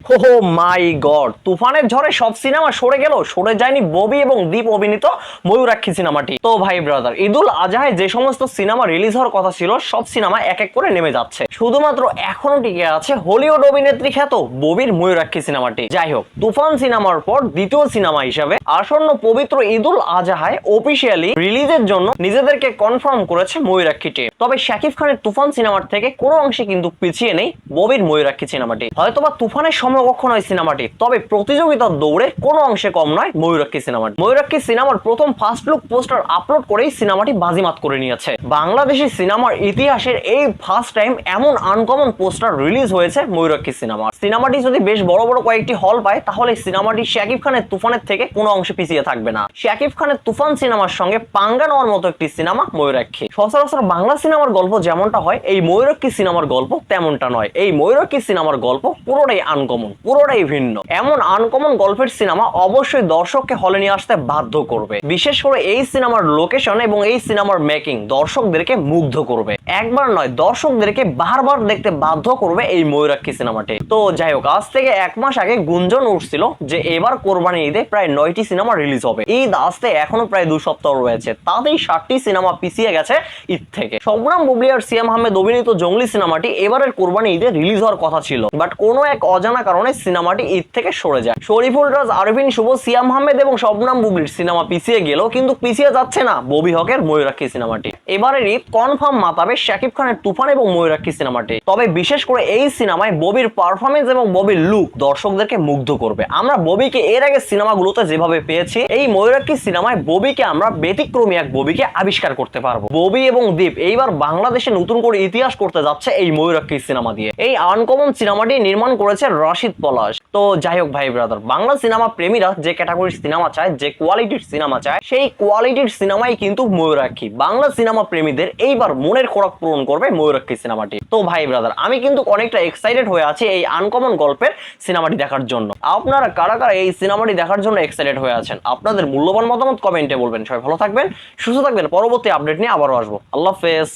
ও মাই god, তুফানের ঝড়ে সব সিনেমা সরে গেল, সরে যায়নি ববি এবং দীপ অভিনীত ময়ূরাক্ষী সিনেমাটি। তো ভাই ব্রাদার, ঈদুল আজহায় যে সমস্ত সিনেমা রিলিজ হওয়ার কথা ছিল সব সিনেমা এক এক করে নেমে যাচ্ছে, শুধুমাত্র এখনো টিকে আছে হলিউড অভিনেত্রী খ্যাত ববির ময়ূরাক্ষী সিনেমাটি। যাই হোক, তুফান সিনেমার পর দ্বিতীয় সিনেমা হিসাবে আসন্ন পবিত্র ঈদুল আজহায় অফিসিয়ালি রিলিজের জন্য নিজেদেরকে কনফার্ম করেছে ময়ূরাক্ষী টিম। তবে শাকিব খানের তুফান সিনেমার থেকে কোনো অংশে কিন্তু পিছিয়ে নেই ববির ময়ূরাক্ষী সিনেমাটি। হয়তোবা তুফানের সমকক্ষ নয় সিনেমাটি, তবে প্রতিযোগিতার দৌড়ে কোনো অংশে কম নয় ময়ূরাক্ষী সিনেমাটি। ময়ূরাক্ষী সিনেমার প্রথম ফার্স্ট লুক পোস্টার আপলোড করেই সিনেমাটি বাজিমাত করে নিয়েছে। বাংলাদেশি সিনেমার ইতিহাসের এই ফার্স্ট টাইম এমন আনকমন পোস্টার রিলিজ হয়েছে ময়ূরাক্ষী সিনেমার। সিনেমাটি যদি বেশ বড় বড় কয়েকটি হল পায়, তাহলে সিনেমাটি শাকিব খানের তুফানের থেকে কোনো অংশে পিছিয়ে থাকবে না। শাকিব খানের তুফান সিনেমার সঙ্গে পাঙ্গা নেওয়ার মতো একটি সিনেমা ময়ূরাক্ষী। সচরাচর বাংলা সিনেমার গল্প যেমনটা হয়, এই ময়ূরাক্ষী সিনেমার গল্প তেমনটা নয়। এই ময়ূরাক্ষী সিনেমার গল্প পুরোটাই আনকমন, পুরোটাই ভিন্ন। এমন আনকমন গল্পের সিনেমা অবশ্যই দর্শককে হলে নিয়ে আসতে বাধ্য করবে। বিশেষ করে এই সিনেমার লোকেশন এবং এই সিনেমার মেকিং দর্শকদেরকে মুগ্ধ করবে। একবার নয়, দর্শকদেরকে বারবার দেখতে বাধ্য করবে এই ময়ূরাক্ষী সিনেমাটি। তো যাই হোক, আজ থেকে 1 মাস আগে গুঞ্জন উঠছিল যে এবার কোরবানি ঈদে প্রায় 9টি সিনেমা রিলিজ হবে। ঈদ আসতে এখনো প্রায় 2 সপ্তাহ রয়েছে, তাতেই 7টি সিনেমা পিছিয়ে গেছে ঈদ থেকে। শবনম বুবলি আর সিয়াম আহমেদ অভিনীত জঙ্গলি সিনেমাটি এবারের কোরবানি ঈদে রিলিজ হওয়ার কথা ছিল, বাট কোনো এক অজানা কারণে সিনেমাটি ঈদ থেকে সরে যায়। শরীফুল রাজ, আরভিন শুভ, সিয়াম আহমেদ এবং শবনম বুবলির সিনেমা পিছিয়ে গেল, কিন্তু পিছিয়ে যাচ্ছে না ববি হকের ময়ূরাক্ষী সিনেমাটি। এবারের ঈদ কনফার্ম মাতাবে শাকিব খানের তুফান এবং ময়ূরাক্ষী সিনেমাটি। তবে বিশেষ করে এই সিনেমায় ববির পারফরমেন্স এবং ববির লুক দর্শকদেরকে মুগ্ধ করবে। আমরা ববিকে এর আগে সিনেমাগুলোতে যেভাবে পেয়েছি, এই ময়ূরাক্ষী সিনেমায় ববিকে আমরা ব্যতিক্রমী এক ববিকে আবিষ্কার করতে পারবো। ববি এবং দীপ এইবার বাংলাদেশে নতুন করে ইতিহাস করতে যাচ্ছে এই ময়ূরাক্ষী সিনেমা দিয়ে। এই আনকমন সিনেমাটি নির্মাণ করেছে রাশিদ পলাশ। তো যাই হোক ভাই ব্রাদার, বাংলা সিনেমা প্রেমীরা যে ক্যাটাগরির সিনেমা চায়, যে কোয়ালিটির সিনেমা চায়, সেই কোয়ালিটির সিনেমাই কিন্তু ময়ূরাক্ষী। বাংলা সিনেমা প্রেমীদের এইবার মনের খোরাক পূরণ করবে ময়ূরাক্ষী সিনেমাটি। তো ভাই ব্রাদার, আমি কিন্তু অনেকটা এক্সাইটেড হয়ে আছি এই আনকমন গল্পের সিনেমাটি দেখার জন্য। আপনারা কারা কারা এই সিনেমাটি দেখার জন্য এক্সাইটেড হয়ে আছেন? আপনাদের মূল্যবান মতামত কমেন্টে বলবেন। সবাই ভালো থাকবেন, সুস্থ থাকবেন। পরবর্তী আপডেট নিয়ে আবারও আসবো। আল্লাহ হাফেজ।